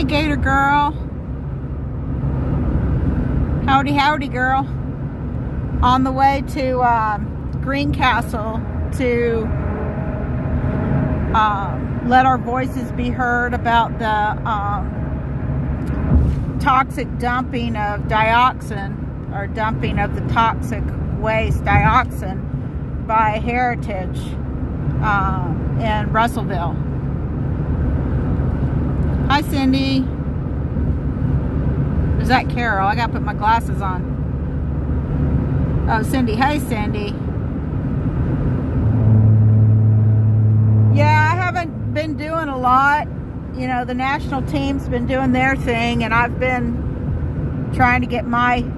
Gator girl. Howdy, howdy, girl. On the way to Greencastle to let our voices be heard about the toxic dumping of dioxin, or dumping of the toxic waste dioxin by Heritage in Russellville. Hi, Cindy. Is that Carol? I gotta put my glasses on. Oh, Cindy. Hey, Cindy. Yeah, I haven't been doing a lot. You know, the national team's been doing their thing, and I've been trying to get myself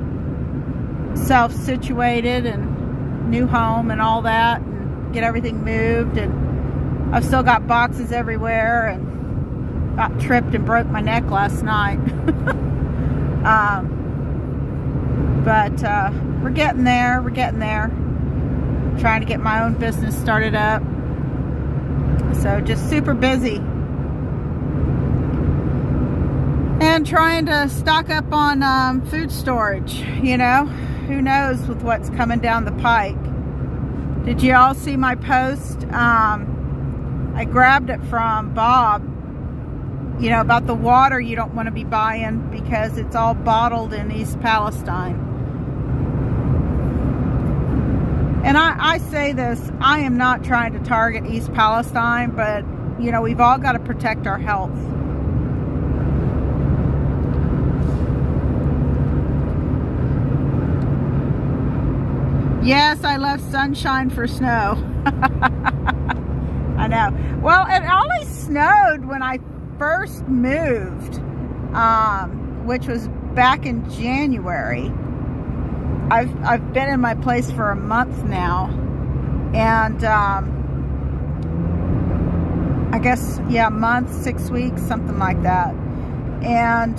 situated and new home and all that, and get everything moved. And I've still got boxes everywhere, and got tripped and broke my neck last night. But we're getting there. We're getting there. Trying to get my own business started up. So just super busy. And trying to stock up on food storage. You know, who knows with what's coming down the pike. Did you all see my post? I grabbed it from Bob. You know, about the water you don't want to be buying because it's all bottled in East Palestine. And I say this, I am not trying to target East Palestine, but, you know, we've all got to protect our health. Yes, I left sunshine for snow. I know. Well, it only snowed when I first moved, which was back in January. I've been in my place for a month now, and I guess, yeah, a month, 6 weeks, something like that. And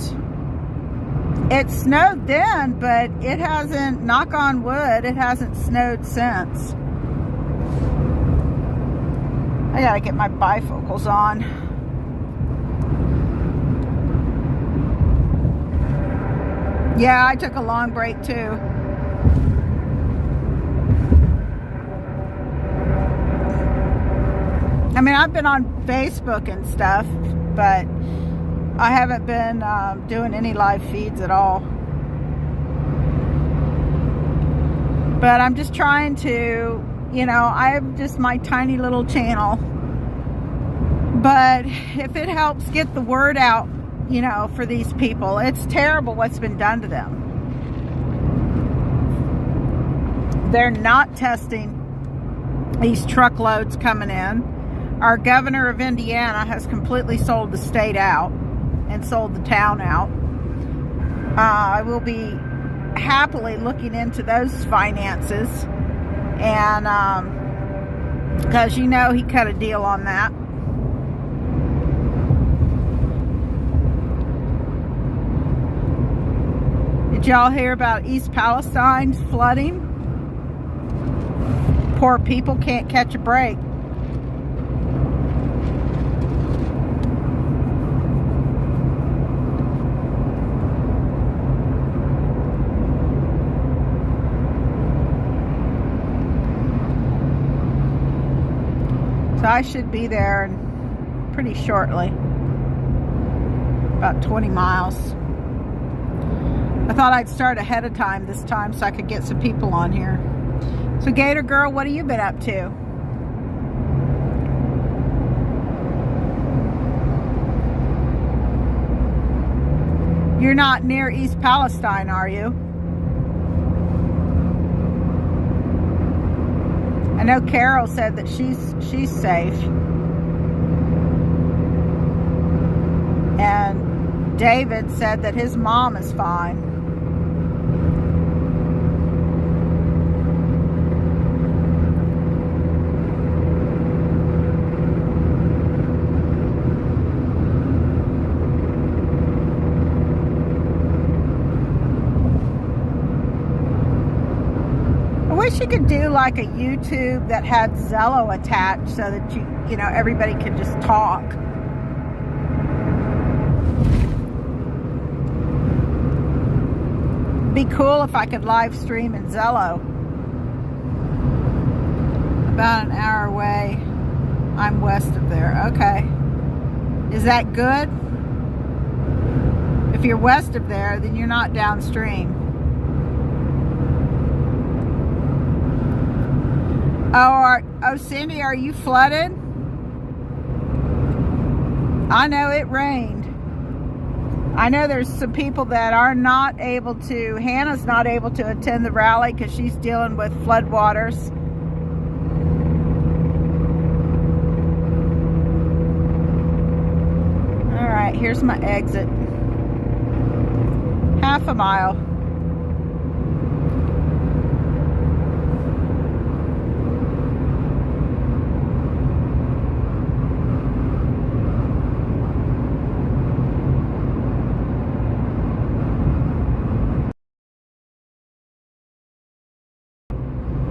it snowed then, but it hasn't, knock on wood, it hasn't snowed since. I gotta get my bifocals on. Yeah, I took a long break too. I mean, I've been on Facebook and stuff, but I haven't been doing any live feeds at all. But I'm just trying to, you know, I have just my tiny little channel. But if it helps get the word out, you know, for these people, it's terrible what's been done to them. They're not testing these truckloads coming in. Our governor of Indiana has completely sold the state out and sold the town out. I will be happily looking into those finances, and because, you know, he cut a deal on that. Did y'all hear about East Palestine's flooding? Poor people can't catch a break. So I should be there pretty shortly. About 20 miles. I thought I'd start ahead of time this time so I could get some people on here. So Gator girl, what have you been up to? You're not near East Palestine, are you? I know Carol said that she's safe. And David said that his mom is fine. I wish you could do like a YouTube that had Zello attached so that you know, everybody could just talk. Be cool if I could live stream in Zello. About an hour away. I'm west of there. Okay. Is that good? If you're west of there, then you're not downstream. Oh, Cindy, are you flooded? I know it rained. I know there's some people that are not able to, Hannah's not able to attend the rally because she's dealing with floodwaters. All right, here's my exit. Half a mile.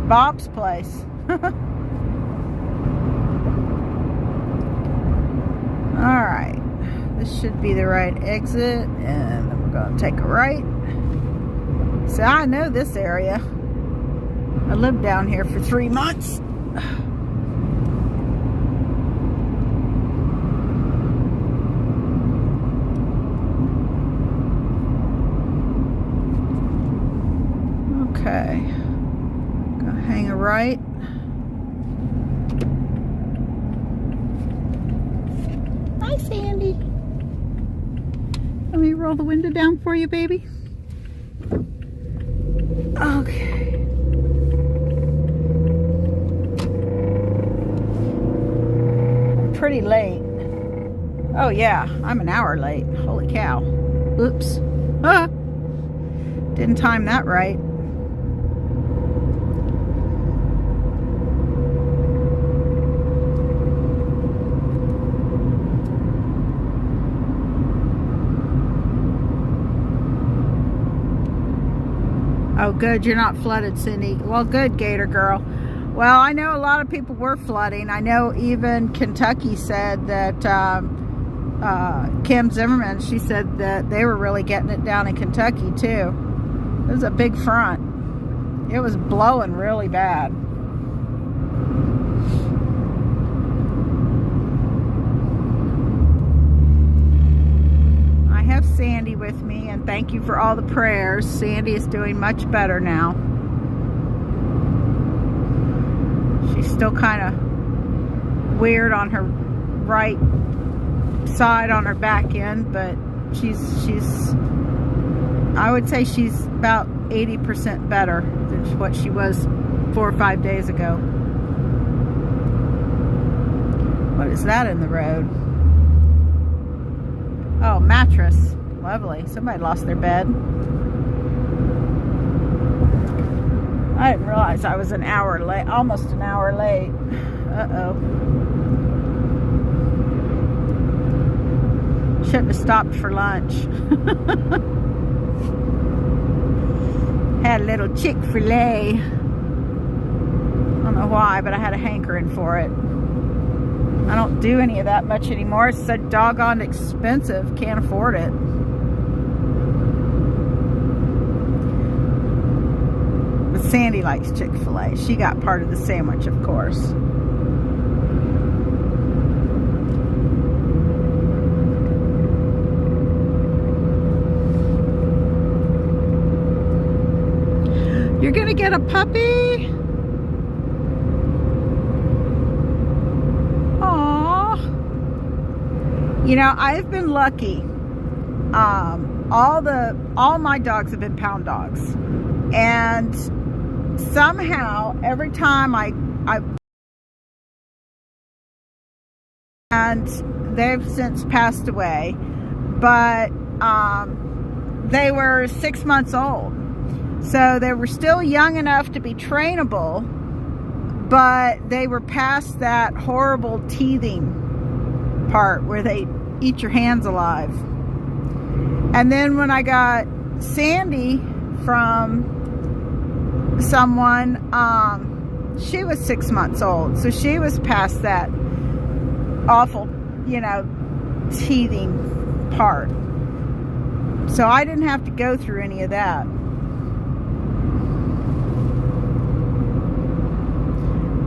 Bob's place. Alright, this should be the right exit, and then we're going to take a right. So I know this area. I lived down here for 3 months. Okay. Gonna hang a right. Hi, Sandy. Let me roll the window down for you, baby. Okay. Pretty late. Oh yeah, I'm an hour late. Holy cow. Oops. Ah. Didn't time that right. Oh, good, you're not flooded, Cindy. Well, good, Gator Girl. Well, I know a lot of people were flooding. I know even Kentucky said that, Kim Zimmerman, she said that they were really getting it down in Kentucky, too. It was a big front. It was blowing really bad. I have Sandy with me, and thank you for all the prayers. Sandy is doing much better now. She's still kind of weird on her right side on her back end, but she's I would say she's about 80% better than what she was 4 or 5 days ago. What is that in the road? Oh, mattress. Lovely. Somebody lost their bed. I didn't realize I was an hour late, almost an hour late. Uh-oh. Shouldn't have stopped for lunch. Had a little Chick-fil-A. I don't know why, but I had a hankering for it. I don't do any of that much anymore. It's so doggone expensive. Can't afford it. But Sandy likes Chick-fil-A. She got part of the sandwich, of course. You're gonna get a puppy? Aww. You know, I've been lucky. All my dogs have been pound dogs. And somehow, every time and they've since passed away, but they were 6 months old. So they were still young enough to be trainable, but they were past that horrible teething part where they eat your hands alive. And then when I got Sandy from someone, she was 6 months old. So she was past that awful, you know, teething part. So I didn't have to go through any of that.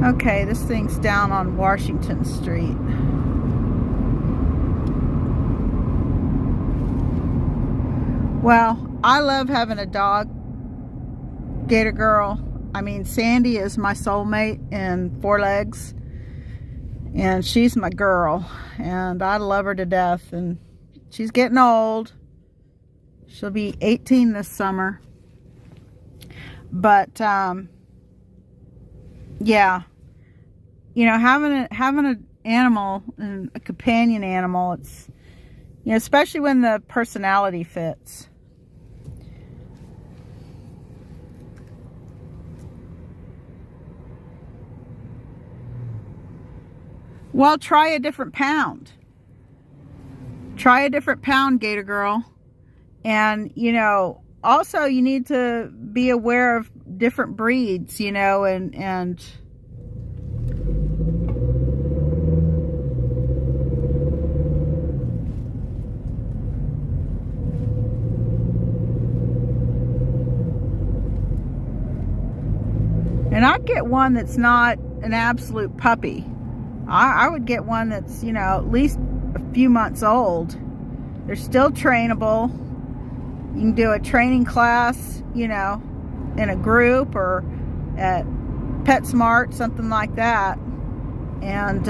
Okay, this thing's down on Washington Street. Well, I love having a dog, Gator Girl. I mean, Sandy is my soulmate in 4 legs. And she's my girl. And I love her to death. And she's getting old. She'll be 18 this summer. But, yeah. You know, having an animal, and a companion animal, it's, you know, especially when the personality fits. Well, try a different pound. Try a different pound, Gator Girl. And, you know, also you need to be aware of different breeds, you know, and I'd get one that's not an absolute puppy. I would get one that's, you know, at least a few months old. They're still trainable. You can do a training class, you know, in a group or at PetSmart, something like that. And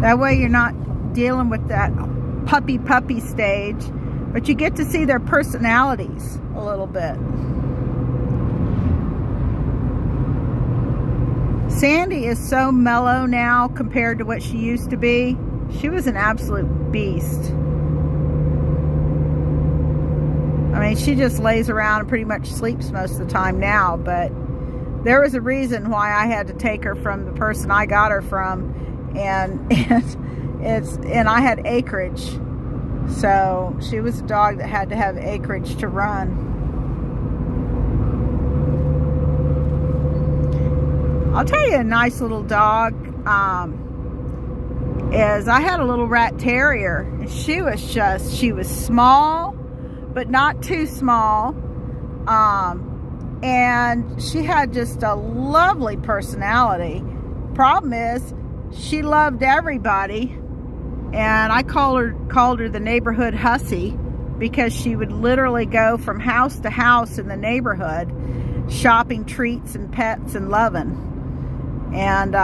that way you're not dealing with that puppy stage, but you get to see their personalities a little bit. Sandy is so mellow now compared to what she used to be. She was an absolute beast. I mean, she just lays around and pretty much sleeps most of the time now, but there was a reason why I had to take her from the person I got her from, and I had acreage. So she was a dog that had to have acreage to run. I'll tell you a nice little dog is I had a little rat terrier, and she was small, but not too small. And she had just a lovely personality. Problem is, she loved everybody, and I called her the neighborhood hussy, because she would literally go from house to house in the neighborhood, shopping treats and pets and loving. And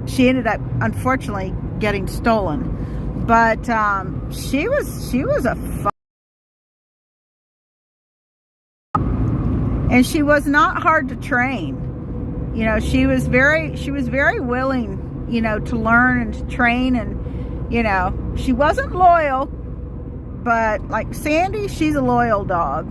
she ended up, unfortunately, getting stolen. But she was a fun, and she was not hard to train. You know, she was very willing, you know, to learn and to train. And, you know, she wasn't loyal, but like Sandy, she's a loyal dog.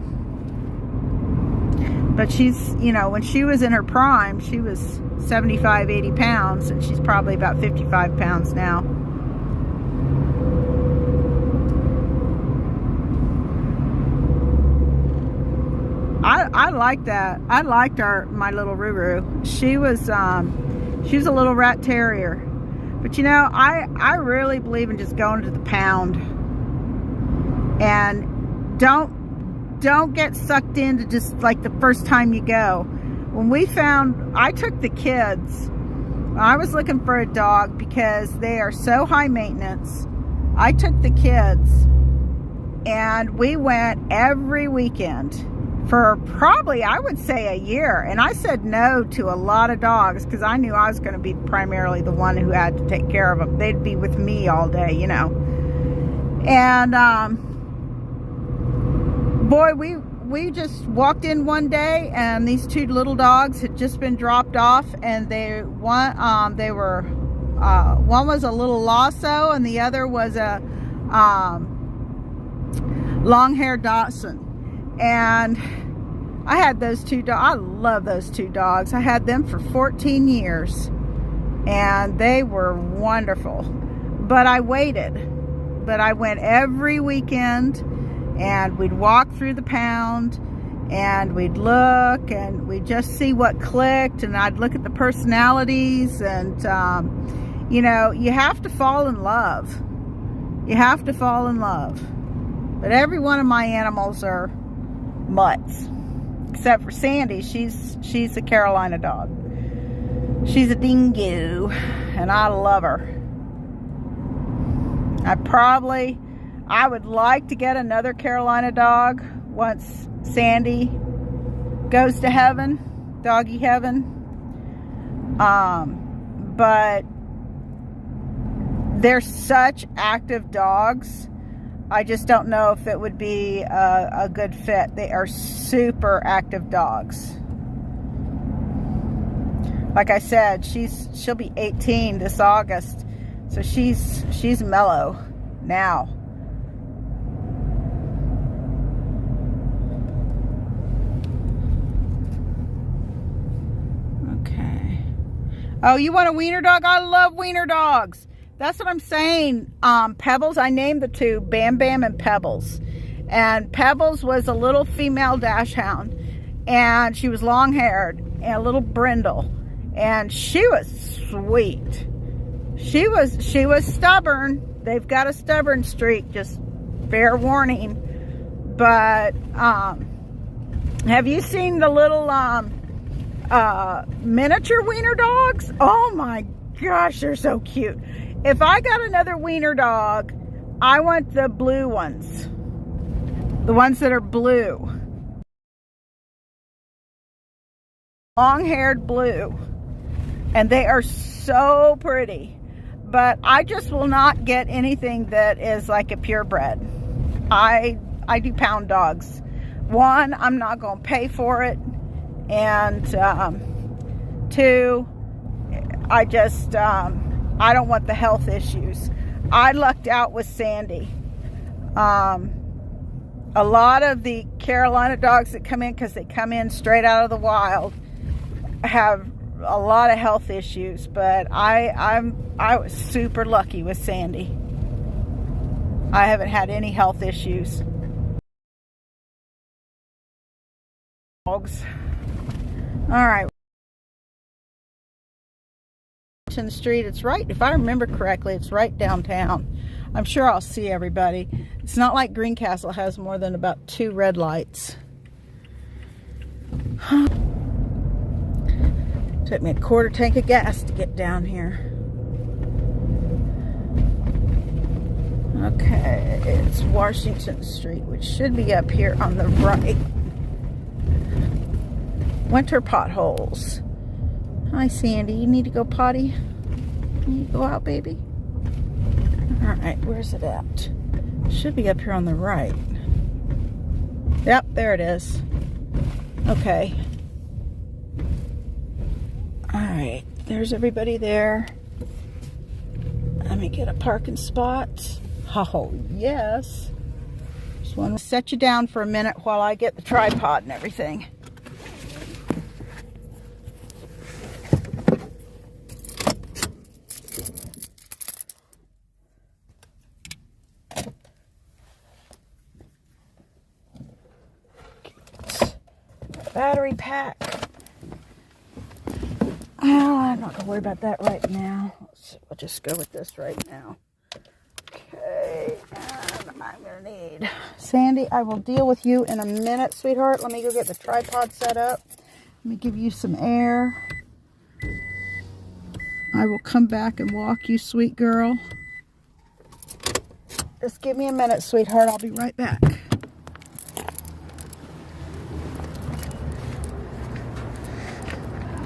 But she's, you know, when she was in her prime, she was 75, 80 pounds, and she's probably about 55 pounds now. I like that. I liked my little Ruru. She was a little rat terrier. But you know, I really believe in just going to the pound. And don't get sucked into just like the first time you go. When I took the kids, I was looking for a dog because they are so high maintenance. I took the kids and we went every weekend for probably, I would say, a year. And I said no to a lot of dogs because I knew I was going to be primarily the one who had to take care of them. They'd be with me all day, you know. And boy, we just walked in one day, and these 2 little dogs had just been dropped off, and one was a little Lasso, and the other was a long-haired Dioxin. And I had those 2 dogs. I love those 2 dogs. I had them for 14 years, and they were wonderful. But I waited. But I went every weekend, and we'd walk through the pound, and we'd look, and we'd just see what clicked, and I'd look at the personalities, and you know, you have to fall in love. You have to fall in love. But every one of my animals are mutts. except for Sandy. She's a Carolina dog. She's a dingo, and I love her. I would like to get another Carolina dog once Sandy goes to heaven, doggy heaven. But they're such active dogs. I just don't know if it would be a good fit. They are super active dogs. Like I said, she'll be 18 this August, so she's mellow now. Okay. Oh, you want a wiener dog? I love wiener dogs. That's what I'm saying. Pebbles, I named the two, Bam Bam and Pebbles. And Pebbles was a little female dachshund, and she was long-haired and a little brindle, and she was sweet. She was stubborn. They've got a stubborn streak, just fair warning. But have you seen the little miniature wiener dogs? Oh my gosh, they're so cute. If I got another wiener dog, I want the blue ones. The ones that are blue. Long-haired blue. And they are so pretty. But I just will not get anything that is like a purebred. I do pound dogs. One, I'm not going to pay for it. And two, I just... I don't want the health issues. I lucked out with Sandy. A lot of the Carolina dogs that come in, because they come in straight out of the wild, have a lot of health issues. But I was super lucky with Sandy. I haven't had any health issues. Dogs. All right. In the street, it's right, if I remember correctly, it's right downtown. I'm sure I'll see everybody. It's not like Greencastle has more than about 2 red lights. Took me a quarter tank of gas to get down here. Okay, it's Washington Street, which should be up here on the right. Winter potholes. Hi, Sandy. You need to go potty? You need to go out, baby? Alright, where's it at? Should be up here on the right. Yep, there it is. Okay. Alright, there's everybody there. Let me get a parking spot. Oh, yes. Just want to set you down for a minute while I get the tripod and everything. Battery pack. Oh, I'm not gonna worry about that right now. We'll just go with this right now. Okay, and I'm gonna need Sandy. I will deal with you in a minute, sweetheart. Let me go get the tripod set up. Let me give you some air. I will come back and walk you, sweet girl. Just give me a minute, sweetheart. I'll be right back.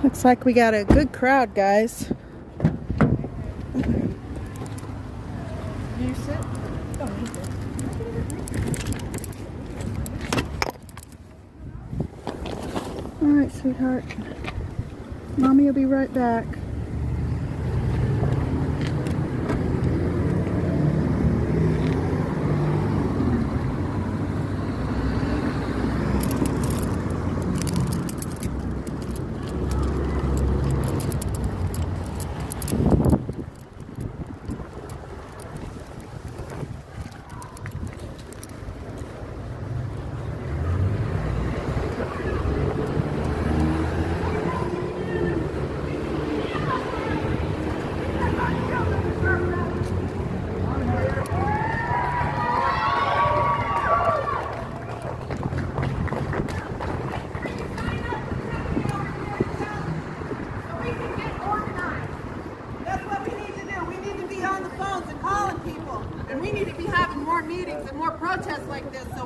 Looks like we got a good crowd, guys. You sit? Don't need this. Alright, sweetheart. Mommy will be right back.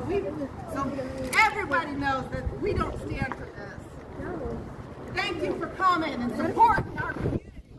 So everybody knows that we don't stand for this. Thank you for coming and supporting.